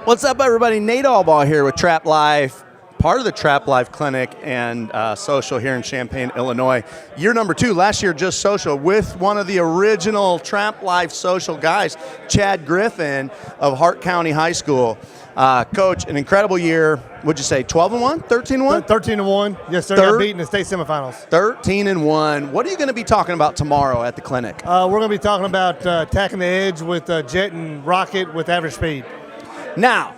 What's up, everybody? Nate Allbaugh here with Trap Life, part of the Trap Life Clinic and Social here in Champaign, Illinois. Year number 2, last year just social, with one of the original Trap Life social guys, Chad Griffin of Hart County High School. Coach, an incredible year. What'd you say, 12-1, 13-1? 13-1. Yes, sir. Got beat in the state semifinals. 13-1. What are you going to be talking about tomorrow at the clinic? We're going to be talking about attacking the edge with jet and rocket with average speed. Now,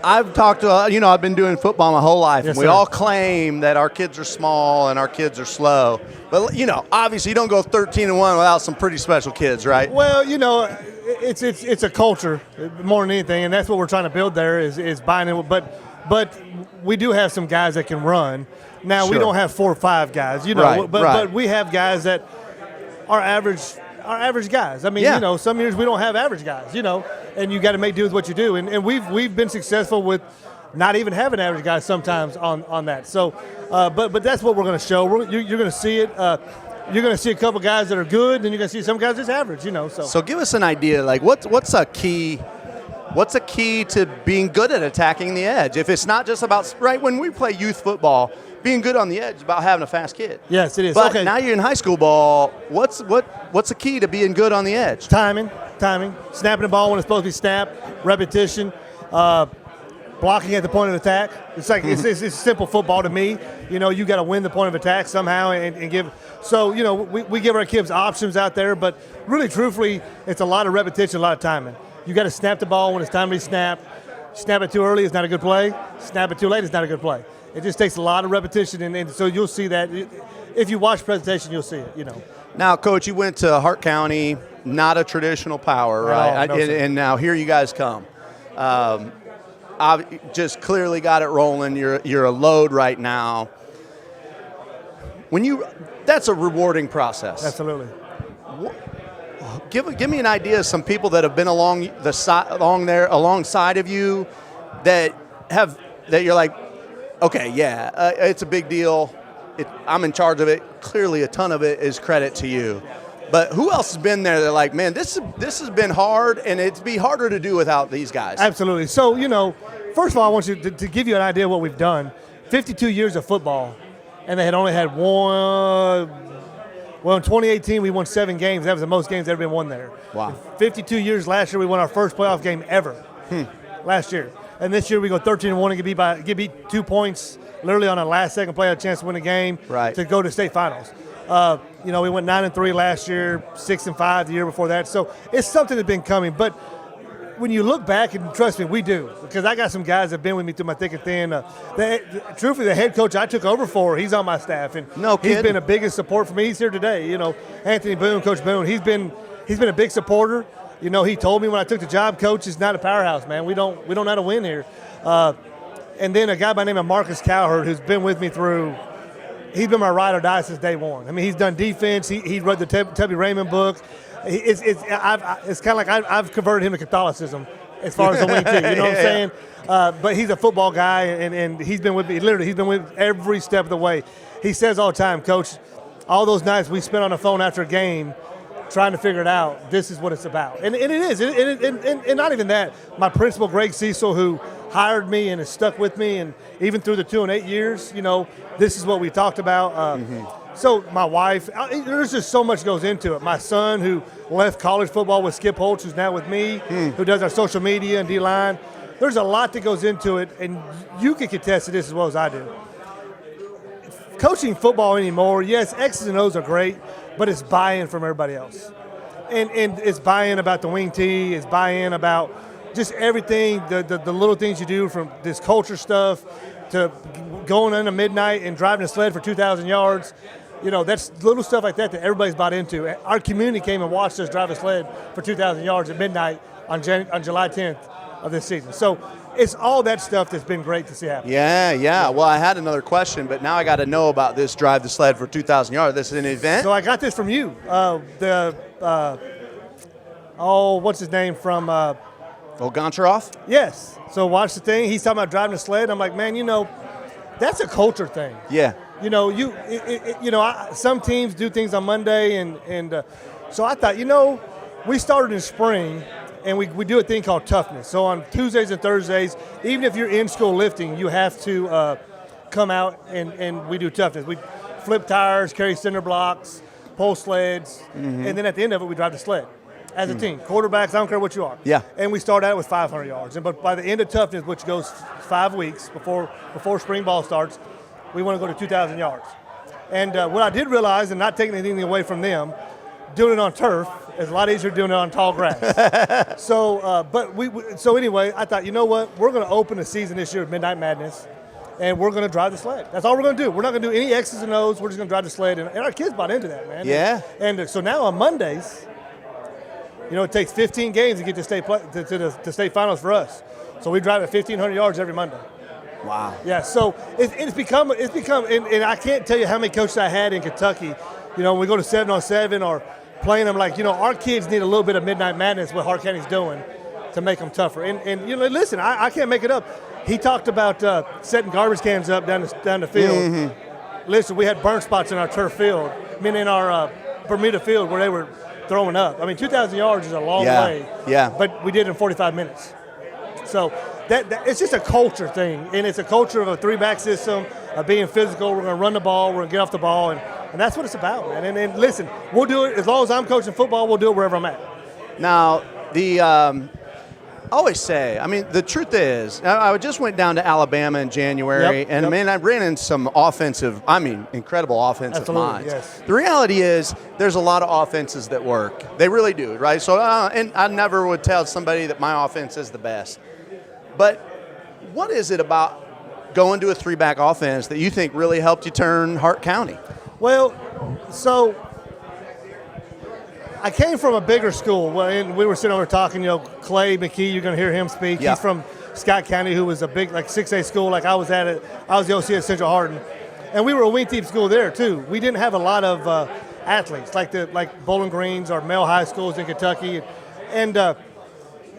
I've talked to, I've been doing football my whole life, and we all claim that our kids are small and our kids are slow. But, obviously you don't go 13-1 without some pretty special kids, right? Well, it's a culture more than anything, and that's what we're trying to build there is buying in. But we do have some guys that can run. Now, we don't have 4 or 5 guys, but we have guys that are average guys. I mean, some years we don't have average guys, and you got to make do with what you do. And we've been successful with not even having average guys sometimes on that. So, but that's what we're going to show. You're going to see it. You're going to see a couple guys that are good, and you're going to see some guys that's average. So give us an idea. Like, what's a key? What's a key to being good at attacking the edge? If it's not just about when we play youth football, being good on the edge is about having a fast kid. Yes, it is. But now you're in high school ball. What's the key to being good on the edge? Timing, snapping the ball when it's supposed to be snapped, repetition, blocking at the point of attack. It's like it's simple football to me. You got to win the point of attack somehow and give. So we give our kids options out there, but really, truthfully, it's a lot of repetition, a lot of timing. You got to snap the ball when it's time to be snapped. Snap it too early, it's not a good play. Snap it too late, it's not a good play. It just takes a lot of repetition, and so you'll see that. If you watch the presentation, you'll see it, Now, Coach, you went to Hart County, not a traditional power, right? No, and now here you guys come. I just clearly got it rolling. You're a load right now. That's a rewarding process. Absolutely. Give me an idea of some people that have been alongside of you that you're like, okay, yeah, it's a big deal. I'm in charge of it. Clearly, a ton of it is credit to you. But who else has been there? They're like, man, this has been hard, and it'd be harder to do without these guys. Absolutely. So, first of all, I want you to give you an idea of what we've done. 52 years of football, and they had only had one. Well, in 2018, we won 7 games. That was the most games that ever been won there. Wow. In 52 years last year, we won our first playoff game ever. Last year. And this year we go 13-1 and get beat 2 points literally on a last-second play, a chance to win a game to go to state finals. We went 9-3 last year, 6-5 the year before that. So it's something that's been coming. But when you look back, and trust me, we do, because I got some guys that have been with me through my thick and thin. Truthfully, the head coach I took over for, he's on my staff, and he's been a biggest support for me. He's here today. Anthony Boone, Coach Boone, he's been a big supporter. He told me when I took the job, Coach, it's not a powerhouse, man. We don't know how to win here. And then a guy by the name of Marcus Cowherd, who's been with me he's been my ride or die since day one. I mean, he's done defense. He read the Tubby Raymond book. It's kind of like I've converted him to Catholicism as far as the wing too. You know what I'm saying? But he's a football guy, and he's been with me. Literally, he's been with me every step of the way. He says all the time, Coach, all those nights we spent on the phone after a game trying to figure it out, this is what it's about. And it is. And not even that. My principal, Greg Cecil, who hired me and has stuck with me, and even through the 2 and 8 years, this is what we talked about. So my wife, there's just so much goes into it. My son, who left college football with Skip Holtz, who's now with me, who does our social media and D-line. There's a lot that goes into it, and you can contest to this as well as I do. Coaching football anymore, yes, X's and O's are great, but it's buy-in from everybody else. And it's buy-in about the wing tee, it's buy-in about just everything, the little things you do, from this culture stuff to going into midnight and driving a sled for 2,000 yards. That's little stuff like that everybody's bought into. Our community came and watched us drive a sled for 2,000 yards at midnight on July 10th of this season. So it's all that stuff that's been great to see happen. Yeah. Well, I had another question, but now I got to know about this drive the sled for 2,000 yards. This is an event? So I got this from you. What's his name from? Goncharov? Yes. So watch the thing. He's talking about driving a sled. I'm like, man, that's a culture thing. Yeah. Some teams do things on Monday, and so I thought, we started in spring, And we do a thing called toughness. So on Tuesdays and Thursdays, even if you're in school lifting, you have to come out and we do toughness. We flip tires, carry cinder blocks, pull sleds, and then at the end of it, we drive the sled as a team. Quarterbacks, I don't care what you are. Yeah. And we start out with 500 yards. But by the end of toughness, which goes 5 weeks before spring ball starts, we want to go to 2,000 yards. And what I did realize, and not taking anything away from them, doing it on turf is a lot easier than doing it on tall grass. So anyway, I thought, you know what? We're going to open the season this year with Midnight Madness, and we're going to drive the sled. That's all we're going to do. We're not going to do any X's and O's. We're just going to drive the sled. And our kids bought into that, man. Yeah. And so now on Mondays, it takes 15 games to get to the state finals for us. So we drive at 1,500 yards every Monday. Wow. Yeah, so it's become, and I can't tell you how many coaches I had in Kentucky. When we go to 7-on-7 or playing them, our kids need a little bit of Midnight Madness, what Hart County's doing, to make them tougher. And listen, I can't make it up. He talked about setting garbage cans up down the field. Mm-hmm. Listen, we had burn spots in our turf field, in our Bermuda field where they were throwing up. 2,000 yards is a long way. Yeah. But we did it in 45 minutes. So that it's just a culture thing, and it's a culture of a 3-back system, of being physical. We're going to run the ball. We're going to get off the ball, and that's what it's about, man. And listen, we'll do it as long as I'm coaching football. We'll do it wherever I'm at. Now, I always say, the truth is, I just went down to Alabama in January, and I ran in some incredible offensive lines. Yes. The reality is, there's a lot of offenses that work. They really do, right? So, and I never would tell somebody that my offense is the best. But what is it about going to a 3-back offense that you think really helped you turn Hart County? Well, so I came from a bigger school, and we were sitting over talking, Clay McKee, you're going to hear him speak. Yeah. He's from Scott County, who was a big, 6A school like I was at it. I was the OC at Central Hardin. And we were a wing team school there, too. We didn't have a lot of athletes, like Bowling Greens or Male High schools in Kentucky. And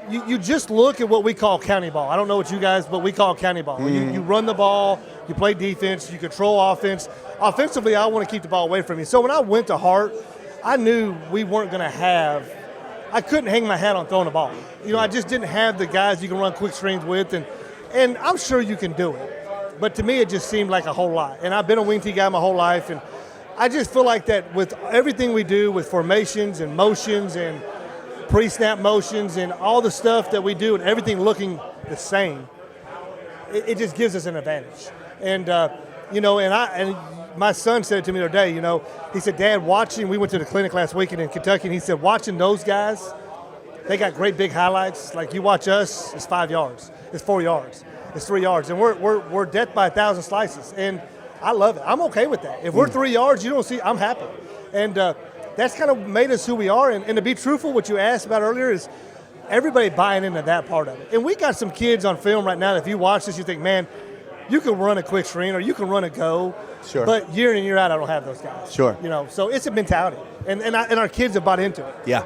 you just look at what we call county ball. I don't know what you guys, but we call county ball. You run the ball, you play defense, you control offense. Offensively, I want to keep the ball away from you. So when I went to Hart, I knew we weren't going to I couldn't hang my hat on throwing the ball. I just didn't have the guys you can run quick screens with, and I'm sure you can do it. But to me, it just seemed like a whole lot. And I've been a wing tee guy my whole life, and I just feel like that with everything we do with formations and motions and pre-snap motions and all the stuff that we do and everything looking the same, it just gives us an advantage. And, and my son said it to me the other day, he said, Dad, we went to the clinic last weekend in Kentucky, and he said, watching those guys, they got great big highlights. Like you watch us, it's 5 yards, it's 4 yards, it's 3 yards, and we're death by 1,000 slices. And I love it. I'm okay with that. If we're 3 yards, you don't see, I'm happy. And that's kind of made us who we are. And to be truthful, what you asked about earlier is everybody buying into that part of it. And we got some kids on film right now that if you watch this, you think, man, you can run a quick screen or you can run a go. Sure. But year in and year out, I don't have those guys. Sure. So it's a mentality. And our kids have bought into it. Yeah.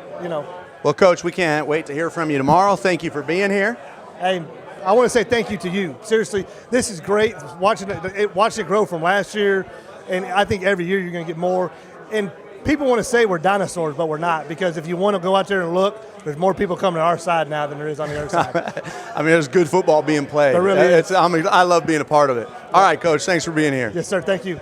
Well, Coach, we can't wait to hear from you tomorrow. Thank you for being here. Hey, I want to say thank you to you. Seriously, this is great. Watching it grow from last year, and I think every year you're going to get more. And people want to say we're dinosaurs, but we're not, because if you want to go out there and look, there's more people coming to our side now than there is on the other side. There's good football being played. There really is. I love being a part of it. All right, Coach, thanks for being here. Yes, sir. Thank you.